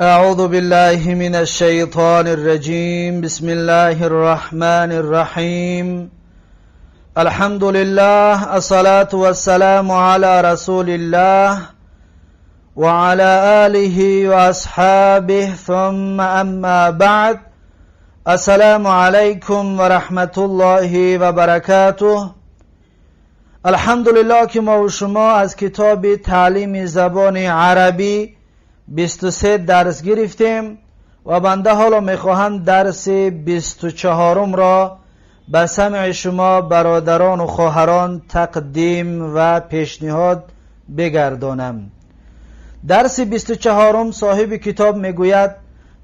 أعوذ بالله من الشيطان الرجيم. بسم الله الرحمن الرحيم. الحمد لله، الصلاة والسلام على رسول الله وعلى آله وأصحابه، ثم أما بعد. السلام عليكم ورحمة الله وبركاته. الحمدلله که ما و شما از کتاب تعلیم زبان عربی 23 درس گرفتیم و بنده حالا میخواهم درس 24 را به سمع شما برادران و خواهران تقدیم و پیشنهاد بگردانم. درس 24 صاحب کتاب میگوید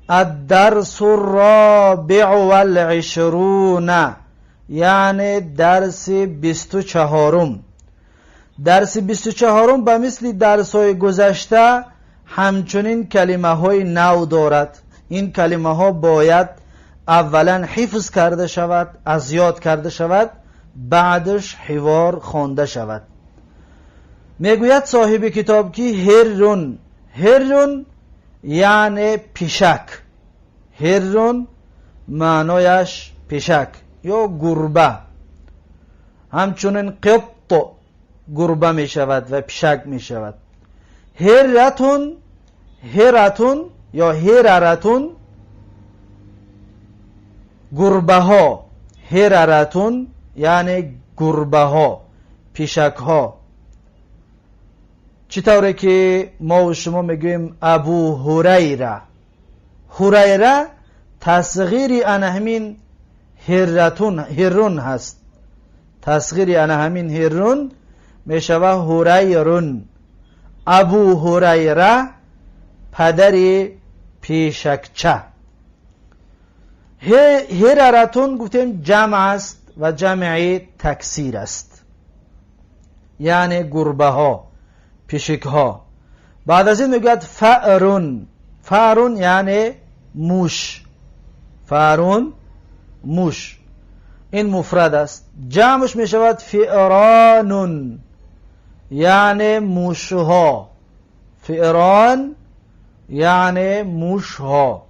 الدرس الرابع والعشرون، یعنی درس 24. درس 24 به مثل درس های گذشته همچنین کلمه های نو دارد. این کلمه ها باید اولا حفظ کرده شود، از یاد کرده شود، بعدش حوار خوانده شود. میگوید صاحب کتاب که هرون، هرون یعنی پیشک. هرون معنایش پیشک یا گربه. همچنین قط گربه می شود و پیشک می شود. هرتون، هرتون یا هررتون گربه ها. هررتون یعنی گربه ها، پیشک ها. چطوره که ما و شما میگویم ابو هریره. هریره تصغیری ان همین هرتون، هرون هست. تصغیری ان همین هرون میشوه هریرون. ابو هریره پدر پیشکچه. هررتون گفتیم جمع است و جمع تکسیر است، یعنی گربه ها، پیشک ها. بعد از این میگوید فأرون. فأرون یعنی موش. فأرون موش. این مفرد است. جمعش میشود فئرانون، یعنی موشها. فئران یعنی موشها.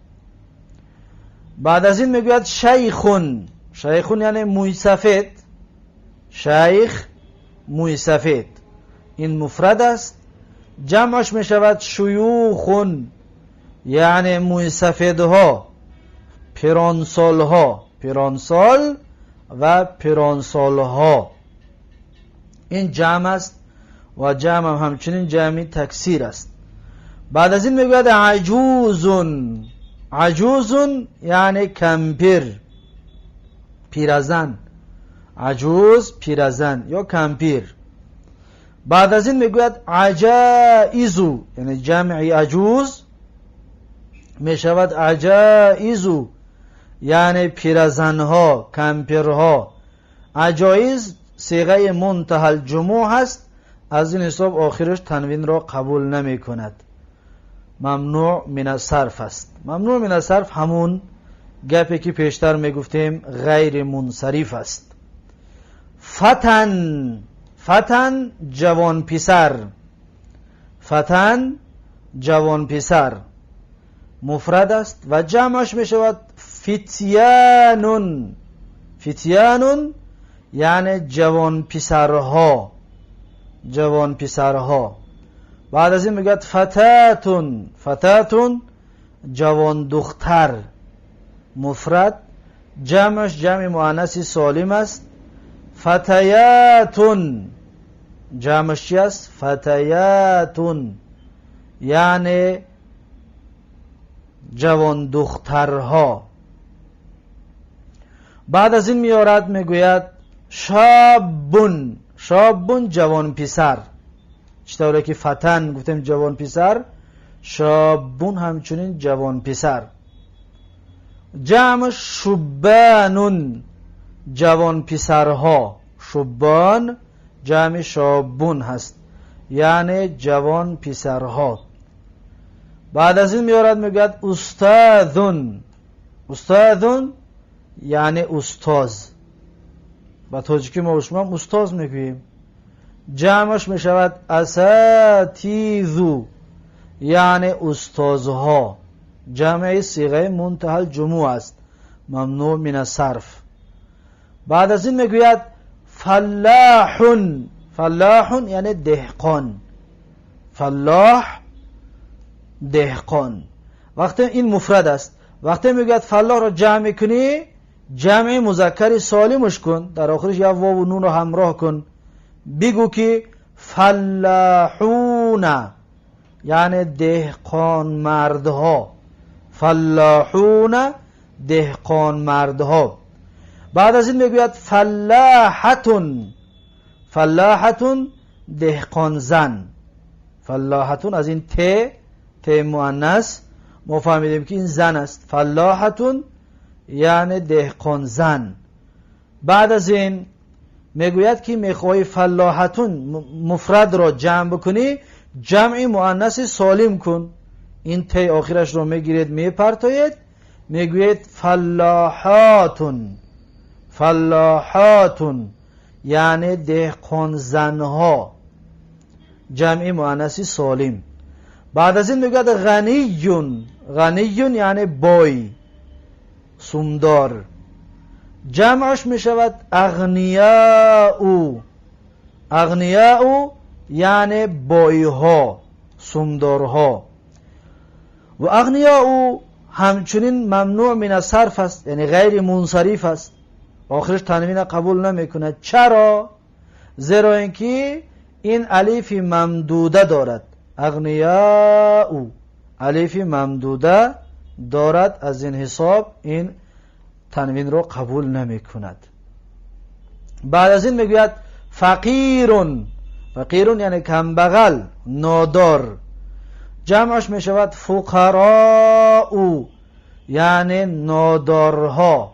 بعد از این میگوید شیخون. شیخون یعنی موی سفید. شیخ موی سفید. این مفرد است. جمعش میشود شیوخون، یعنی موی سفیدها، پیرانسالها. پیرانسال و پیرانسالها این جمع است و جمع همچنین جمع تکسیر است. بعد از این میگوید عجوزون. عجوزون یعنی کمپیر، پیرزن. عجوز پیرزن یا کمپیر. بعد از این میگوید عجائزو، یعنی جمع عجوز میشود عجائزو، یعنی پیرزنها، کمپیرها. عجایز صیغه منتهی الجموع هست، از این حساب آخرش تنوین را قبول نمی کند. ممنوع من الصرف است. ممنوع من الصرف همون گپی که پیشتر می گفتیم غیر منصرف است. فتن. فتن جوان پسر. فتن جوان پسر مفرد است و جمعش می شود فتیانون. فتیانون یعنی جوان پسرها. جوان پسرها. بعد از این میگوید فتاتون. فتاتون جوان دختر مفرد. جمعش جمع مؤنث سالم است. فتیاتون جمعش چی است؟ فتیاتون یعنی جوان دخترها. بعد از این میارد میگوید شابون. شابون جوان پسر. چطوره که فتن گفتیم جوان پسر، شابون همچنین جوان پسر. جمع شبانون جوان پسرها. شبان جمع شابون هست، یعنی جوان پسرها. بعد از این میارد میگوید استاذون. استاذون یعنی استاز. با تاجیکی ما شما استاز میگوییم. جمعش میشود اساتیذو، یعنی استازها. جمع صیغه منتهی الجموع است، ممنوع من الصرف. بعد از این میگوید فلاحون. فلاحون یعنی دهقان. فلاح دهقان. وقتی این مفرد است، وقتی میگوید فلاح رو جمع کنی، جمع مذکر سالمش کن، در آخرش یا واو و نون رو همراه کن، بگو که فلاحون یعنی دهقان مردها. فلاحون دهقان مردها. بعد از این میگوید فلاحتون. فلاحتون دهقان زن. فلاحتون از این ت مؤنث ما فهمیدیم که این زن است. فلاحتون یعنی دهقان زن. بعد از این میگوید که میخوای فلاحتون مفرد را جمع بکنی، جمع مؤنث سالم کن. این ت آخرش رو میگیرید میپرتاید، میگوید فلاحاتون. فلاحاتون یعنی دهقان زنها، جمع مؤنث سالم. بعد از این میگوید غنیون. غنیون یعنی بای، سومدار. جمعش میشود اغنیاء. اغنیاء یعنی بایها، سومدارها. و اغنیاء همچنین ممنوع من الصرف است، یعنی غیر منصرف است، آخرش تنوین قبول نمیکند. چرا؟ زیرا اینکه این الف ممدوده دارد. اغنیاء الف ممدوده دارد، از این حساب این تنوین رو قبول نمی کند. بعد از این میگوید فقیرون. فقیرون یعنی کمبغل، نادار. جمعش می شود فقراء یعنی نادارها،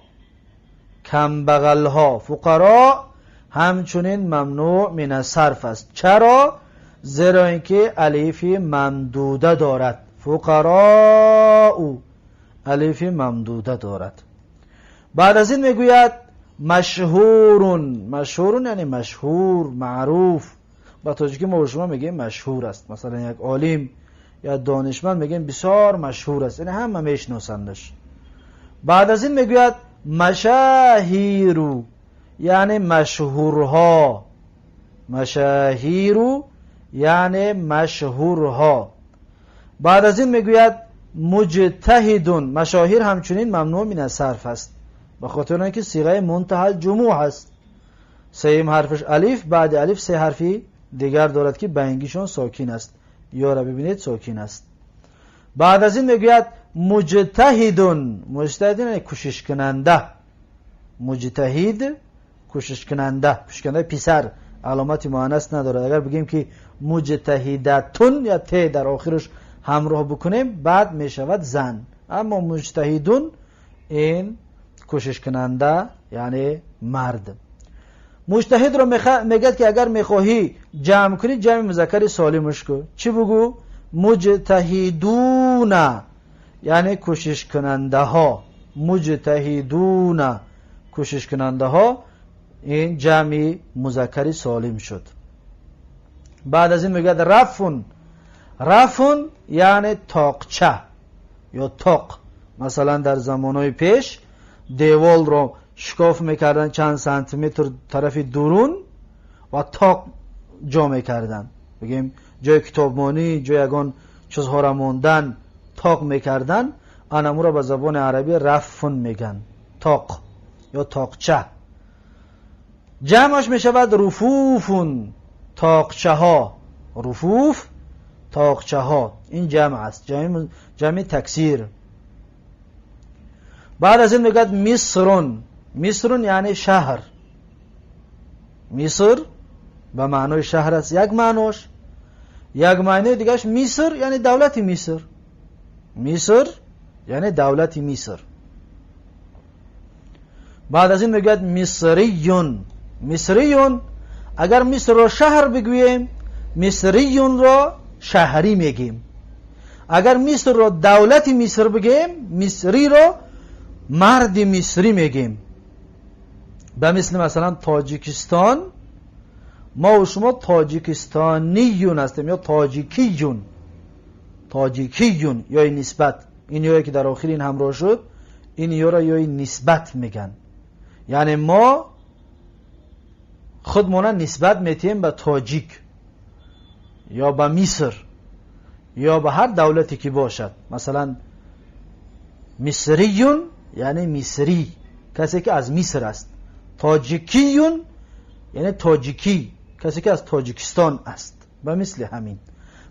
کمبغلها. فقراء همچنین ممنوع من الصرف است. چرا؟ زیرا اینکه الف ممدوده دارد. فقراء الف ممدوده دارد. بعد از این میگوید مشهورون. مشهورون یعنی مشهور، معروف. با تاجیکی ما و شما میگیم مشهور است. مثلا یک عالم یا دانشمند میگیم بسیار مشهور است، یعنی همه میشناسندش. بعد از این میگوید مشاهیرو یعنی مشهورها. مشاهیرو یعنی مشهورها. بعد از این میگوید مجتهدون. مشاهیر همچنین ممنوع من الصرف است، به خاطر اینکه صیغه منتهی الجموع است. سیم حرفش الف، بعد الف سه حرفی دیگر دارد که بینگیشون ساکن است. یا را ببینید ساکن است. بعد از این میگوید مجتهدون. مجتهدون یعنی کوشش کننده. مجتهد کوشش کننده. کوشش کننده پسر، علامت مؤنث نداره. اگر بگیم که مجتهدتون یا ت در آخرش همراه بکنیم بعد میشود زن. اما مجتهدون این کوشش کننده یعنی مرد. مجتهد رو میگه که اگر میخواهی جمع کنی جمع مذکر سالمش کن. چی بگو؟ مجتهدون یعنی کوشش کننده ها. مجتهدون کوشش کننده ها، این جمع مذکر سالم شد. بعد از این میگه رفون. رفون یعنی تاقچه یا تاق. مثلا در زمانهای پیش دیوال رو شکاف میکردن چند سانتی متر طرف درون و تاق جا میکردن. بگیم جای کتابمانی، جای یگان چیزها را موندن تاق میکردن. آنمو را به زبان عربی رفون میگن، تاق یا تاقچه. جمعش میشود رفوفون. تاقچه ها. رفوف تاقچه ها، این جمع است، جمع تکسیر. بعد از این میگد مصرون. مصرون یعنی شهر. مصر به معنای شهر است یک معناش. یک معنی دیگهش مصر یعنی دولت مصر. مصر یعنی دولت مصر. بعد از این میگد مصریون. مصریون اگر مصر را شهر بگوییم، مصریون را شهری میگیم. اگر مصر را دولت مصر بگیم، مصری را مرد مصری میگیم. به مثلا تاجیکستان، ما و شما تاجیکستانیون هستیم یا تاجیکیون. تاجیکیون یا نسبت این یایی که در آخر این همراه شد، این یا را یای نسبت میگن. یعنی ما خودمون نسبت میتیم به تاجیک یا به مصر یا به هر دولتی که باشد. مثلا مصریون یعنی مصری، کسی که از مصر است. تاجیکیون یعنی تاجیکی، کسی که از تاجیکستان است. به مثل همین.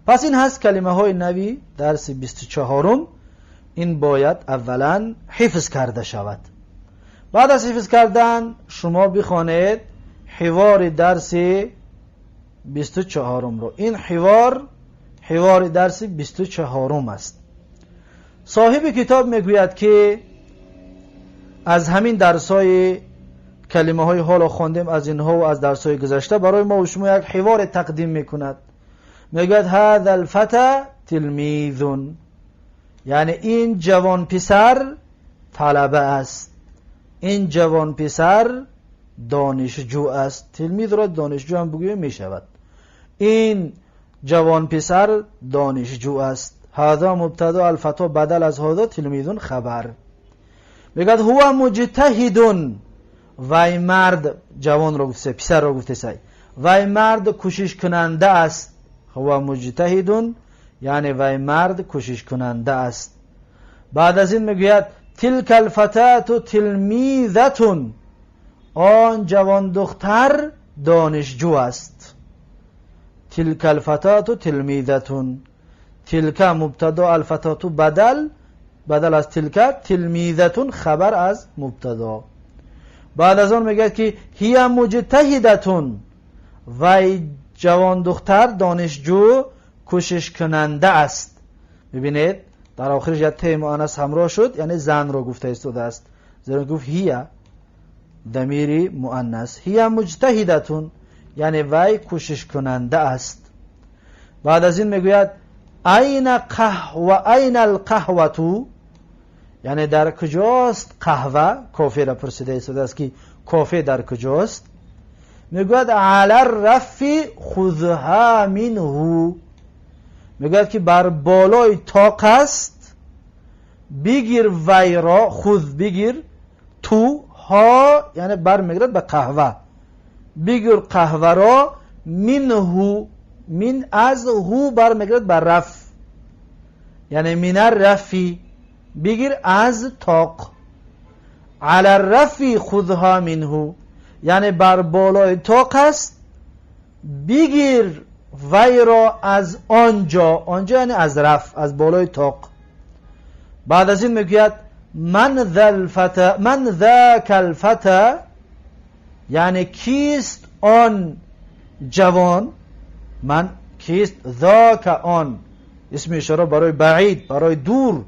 پس این هست کلمه های نوی درس 24. این باید اولا حفظ کرده شود. بعد از حفظ کردن شما بخوانید حوار درس 24 رو. این حوار درس 24 است. صاحب کتاب میگوید که از همین درسای کلمه های حالا خواندیم، از اینها و از درسای گذشته، برای ما و شما یک حوار تقدیم میکند. میگوید هذا الفتى تلمیذ، یعنی این جوان پسر طلبه است، این جوان پسر دانشجو است. تلمیذ را دانشجو هم بگویم میشود. این جوان پسر دانشجو است. هذا مبتدا، الفتى بدل از هذا، تلمیذ خبر. میگوید هو مجتهد، وای مرد، جوان را گفته، پسر را گفته سای، وای مرد کوشش کننده است. هو مجتهد یعنی وای مرد کوشش کننده است. بعد از این میگوید تلک الفتاة تلمیذة، آن جوان دختر دانشجو است. تلک الفتاة تلمیذة، تلک مبتدا، الفتاة بدل از تلک، تلمیذة خبر از مبتدا. بعد از آن میگه که هی مجتهدتون، وای جوان دختر دانشجو کوشش کننده است. ببینید در آخرش یک ته مؤنث همراه شد، یعنی زن را گفته استوده است، زیرا گفت هی ضمیر مؤنث. هی مجتهدتون یعنی وای کوشش کننده است. بعد از این میگوید این قهوه، این القهوه، یعنی در کجاست قهوه؟ کافه را پرسیده استوده است که کافه در کجاست؟ میگوید علی الرف خذها منه، میگوید که بر بالای طاق است، بگیر وی را، خذ بگیر، تو ها یعنی بر میگرد به قهوه، بگیر قهوه را، منه، من از هو بر میگرد به رف، یعنی من الرفی، بگیر از طاق. علی الرف خذها منه یعنی بر بالای طاق است، بگیر وی را از آنجا یعنی از رف، از بالای طاق. بعد از این میگوید من ذاک الفتى یعنی کیست آن جوان، من کیست، ذاک آن اسم اشاره برای بعید، برای دور.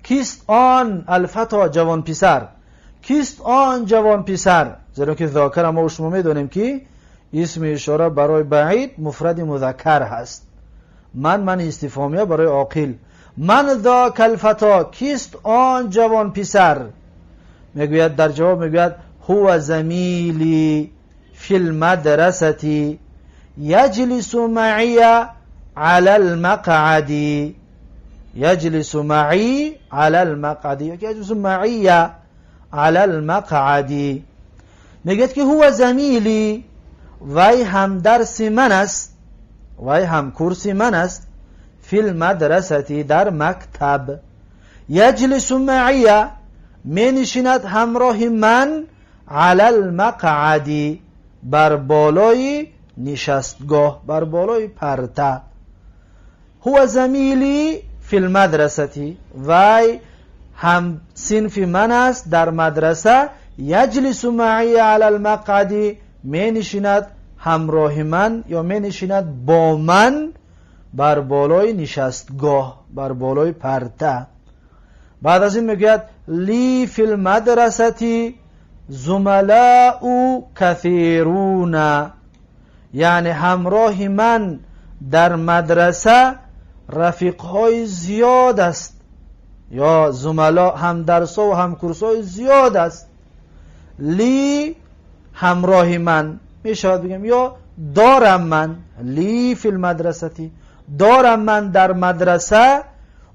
کیست آن الفتى جوان پسر، کیست آن جوان پسر، زیرا که ذاکر ما و شما میدونیم که اسم اشاره برای بعید مفرد مذکر هست. من استفهامیه برای عاقل. من ذاک الفتى کیست آن جوان پسر، میگوید در جواب میگوید هو زمیلی فی المدرسه یجلس معی علی المقعد، یجلس معی علی المقعد، یجلس معی علی المقعد. میگوید که هو زمیلی، وی هم درس من است، وی هم کورس من است، فی المدرسه در مکتب، یجلس معی می نشیند همراه من، علی المقعد بر بالای نشستگاه، بر بالای پرده. هو زمیلی فی المدرسه، وی هم صنف من است در مدرسه، یجلس معی علی المقعد می نشیند همراه من یا می نشیند با من بر بالای نشستگاه، بر بالای پرده. بعد از این میگوید لی فی المدرسه زملاء کثیرون، یعنی همراه من در مدرسه رفیقهای زیاد است، یا زملا هم درسا و هم کورسای زیاد است. لی همراه من میشود بگم یا دارم من، لی فی المدرسه دارم من در مدرسه،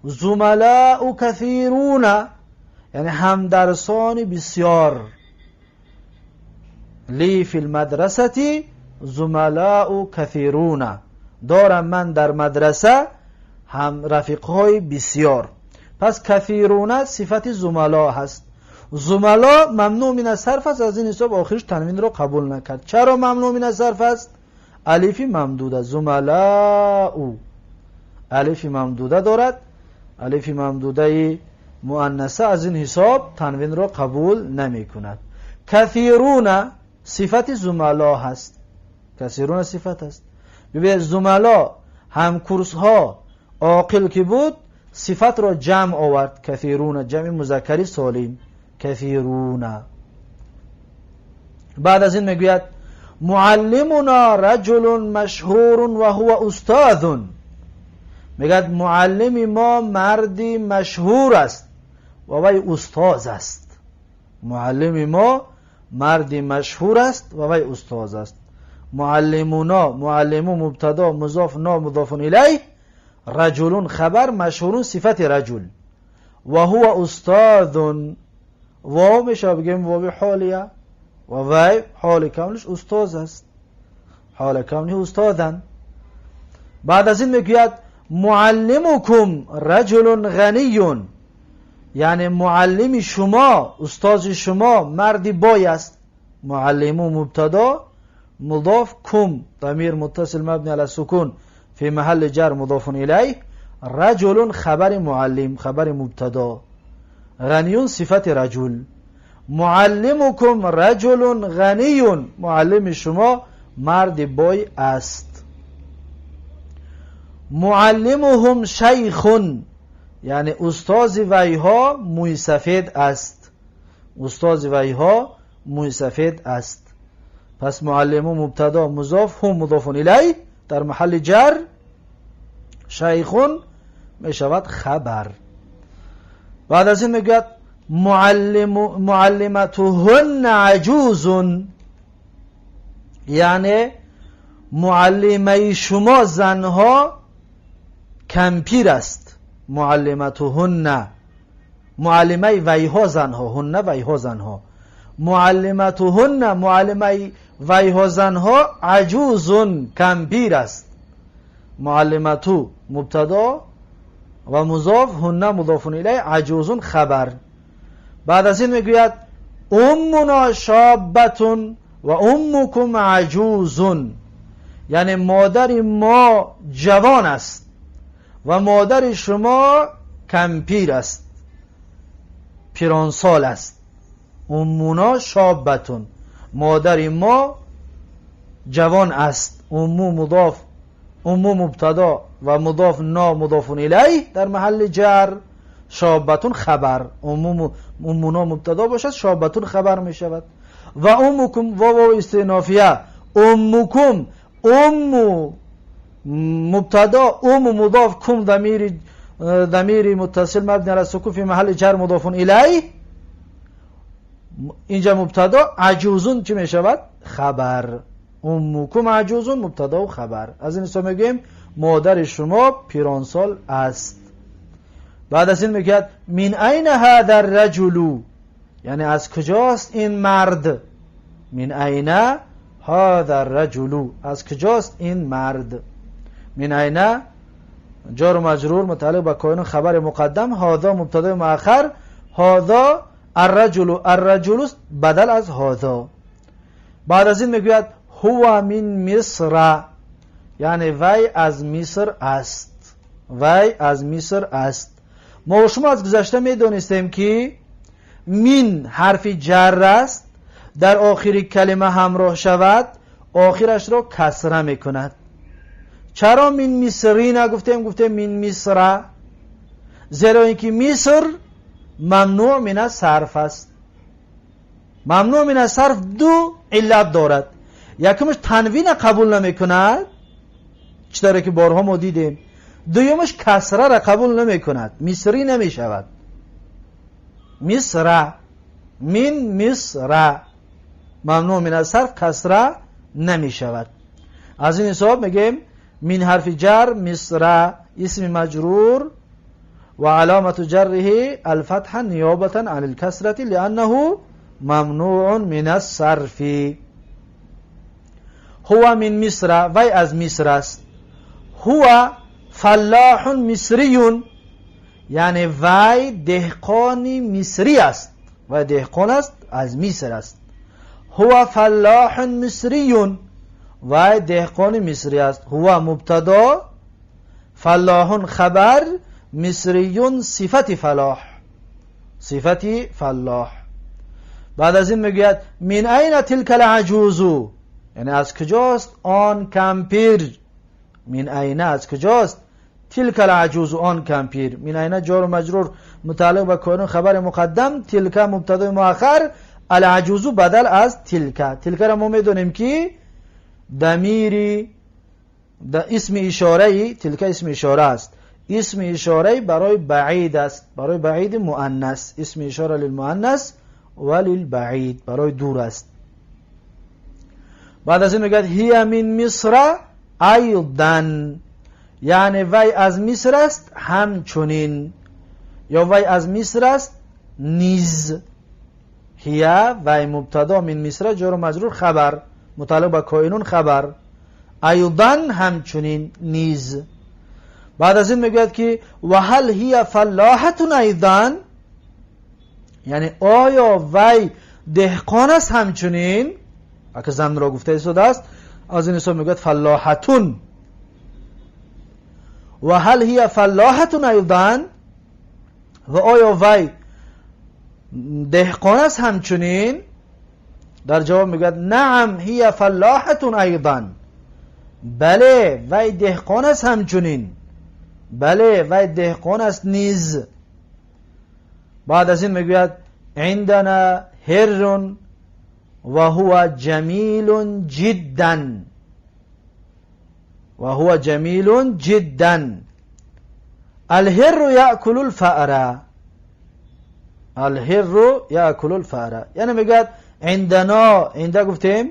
زملاء کثیرون یعنی همدرسان بسیار. لی فی المدرسه زملاء کثیرون، دارم من در مدرسه هم رفیقهای بسیار. پس کثیرون صفت زملا هست. زملا ممنوع من الصرف است، از این حساب آخرش تنوین رو قبول نکرد. چرا ممنوع من الصرف است؟ الفی ممدوده، زملاء الفی ممدوده دارد، الفی ممدوده مؤنثه، از این حساب تنوین رو قبول نمی کند. کثیرون صفت زملا هست، کثیرون صفت است. ببین زملا همکورس ها عاقل که بود صفت را جمع آورد، کثیرون جمع مذکری سالم، کثیرون. بعد از این میگوید معلمنا رجل مشهور و هو استاذ، میگد معلم ما مردی مشهور است و وی استاد است. معلم ما مردی مشهور است و وی استاد است. معلمنا، معلم مبتدا مضاف نا مضاف الیه، رجل خبر، مشهور صفت رجل، و هو استاد واو میشه بگیم واو حالیه و وی حال کاملش استاد است، حال کاملی استادن. بعد از این میگوید معلمکم رجل غنی، یعنی معلم شما، استاد شما مردی بای است. معلم مبتدا مضاف کم ضمیر متصل مبنی علی السکون فی محل جر مضاف الیه، رجل خبر معلم، خبر مبتدا، غنیون صفت رجل. معلمکم رجل غنی، معلم شما مرد بای است. معلمهم شیخ، یعنی استاد ویها موی سفید است، استاد ویها موی سفید است. پس معلم مبتدا مضاف هم مضاف الیه در محل جر، شیخون می شود خبر. بعد از این میگوید معلمتهن عجوز، یعنی معلمه شما زنها کمپیر است. معلمتهن، معلمه ویها زنها، هن ویها زنها، معلمتهن معلمه ویها زنها عجوزون کمپیر است. معلمتو مبتدا و مضاف، هن مضاف الیه، عجوزون خبر. بعد از این میگوید امنا شابتون و امکم عجوزون، یعنی مادر ما جوان است و مادر شما کمپیر است، پیرانسال است. امونا شابتون، مادر ما جوان است. امو مضاف، امو مبتدا و مضاف نا مضاف الیه در محل جر، شابتون خبر. امونا مبتدا باشد، شابتون خبر می شود. و امکم واو استئنافیه، امکم ام مبتدا، مضاف، کم ضمیر متصل مبنی علی السکون فی محل جر مضاف الیه، اینجا مبتدا، عجوزون چی می شود؟ خبر. امکم عجوزون مبتدا و خبر. از این حساب میگیم مادر شما پیرانسال است. بعد از این میگه من این هذا الرجل، یعنی از کجاست این مرد. من این هذا الرجل، از کجاست این مرد. من این جار و مجرور متعلق به کائن، خبر مقدم، هذا مبتدا مؤخر، هذا الرجل، الرجل بدل از هذا. بعد از این میگوید هو من مصر، یعنی وی از مصر است، وی از مصر است. ما شما از گذشته میدونستیم که من حرف جر است، در آخری کلمه همراه شود آخرش را کسره میکند. چرا من مصری نگفتیم، گفتیم من مصر؟ زیرا اینکه مصر ممنوع من الصرف است. ممنوع من الصرف دو علت دارد. یکمش تنوین قبول نمیکند، چطوره که بارها ما دیدیم. دویمش کسره را قبول نمی کند، مصری نمی شود. مصر، من مصر، ممنوع من الصرف، کسره نمی شود. از این حساب میگیم من حرف جر، مصر اسم مجرور وعلامة جره الفتح نيابة عن الكسرة لأنه ممنوع من الصرف. هو من مصر، وی از مصر است. هو فلاح مصری، یعنی وی دهقانی مصری است، وی دهقان است، از مصر است. هو فلاح مصری، وی دهقان مصری است. هو مبتدا، فلاح خبر، مصری صفت فلاح، صفت فلاح. بعد از این میگوید من این تلک العجوز، یعنی از کجاست آن کمپیر. من این از کجاست، تلک العجوز آن کمپیر. من این جار و مجرور متعلق به کائن خبر مقدم، تلک مبتدا مؤخر، العجوز بدل از تلک. تلک را ما میدونیم که ضمیری اسم اشاره، تلک اسم اشاره است. اسم اشاره برای بعید است، برای بعید مؤنث. اسم اشاره للمؤنث و للبعید، برای دور است. بعد از این میگه هی من مصر ایضا، یعنی وی از مصر است همچنین، یا وی از مصر است نیز. هی وی مبتدا، من مصر جار و مجرور خبر متعلق به کائنون خبر، ایضا همچنین، نیز. بعد از این میگوید که و هل هی فلاحتون ایضا، یعنی آیا وی دهقان است همچنین، اگه زمین را گفته شده است. از این حساب میگوید فلاحتون. و هل هی فلاحتون ایضا، و آیا وی دهقان است همچنین. در جواب میگوید نعم هی فلاحتون ایضا، بله وی دهقان است همچنین، بله وی دهقان است نیز. بعد از این میگوید عندنا هر و هو جمیل جدا، و هو جمیل جدا. الهر یأکل الفأر، الهر یأکل الفأر، یعنی میگوید عندنا، عند گفتیم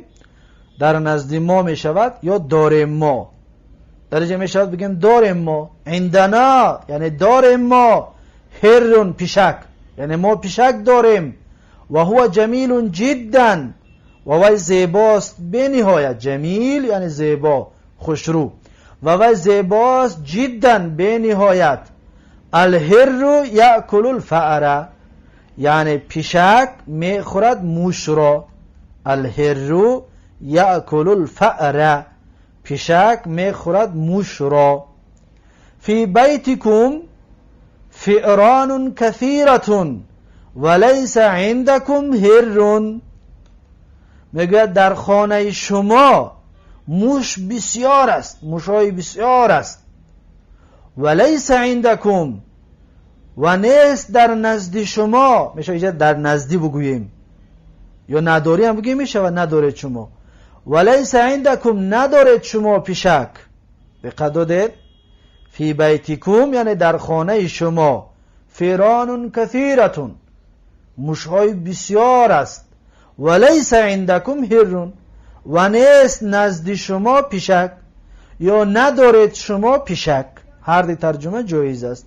در نزد ما میشود یا داریم ما، درجه میشود بگیم داریم ما. عندنا یعنی داریم ما، هرون پیشک، یعنی ما پیشک داریم. و هو جمیل جدا، و وی زیباست به نهایت. جمیل یعنی زیبا، خوشرو، و وی زیباست جدا به نهایت. الهر یأکل الفأر، یعنی پیشک میخورد موش را. الهر یأکل الفأر، پیشک میخورد موش را. فی بیتکم فئران کثیرة ولیس عندکم هر، میگوید در خانه شما موش بسیار است، موشای بسیار است. ولیس عندکم، و نیست در نزد شما. میشه اینجا در نزدی بگوییم، یا نداری هم بگوییم میشه و ندارید شما. ولیس عندکم، ندارید شما پیشک. دقت دادید؟ فی بیتکم یعنی در خانه شما، فئران کثیرتون، موشهای بسیار است. ولیس عندکم هرون، و نیست نزد شما پیشک، یا ندارید شما پیشک. هر دی ترجمه جایز است.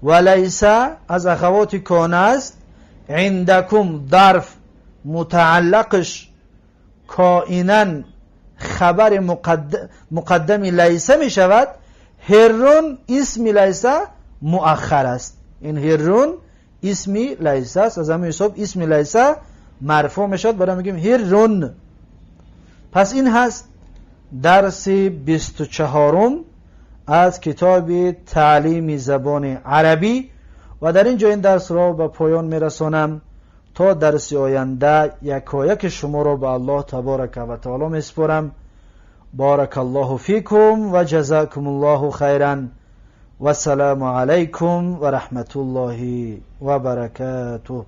ولیس از اخوات کان است. عندکم ظرف متعلقش کائنا خبر مقدم لیسه می شود. هرون اسم لیسه مؤخر است. این هرون اسم لیسه است، از همین حساب اسم لیسه مرفوع می شود، برای میگیم هرون. پس این هست درس 24 از کتاب تعلیم زبان عربی، و در اینجا این درس را به پایان میرسانم. تا درس آینده یکایک شما را به الله تبارک و تعالی میسپارم. بارک الله فیکم و جزاکم الله خیرا و السلام علیکم و رحمت الله و برکاته.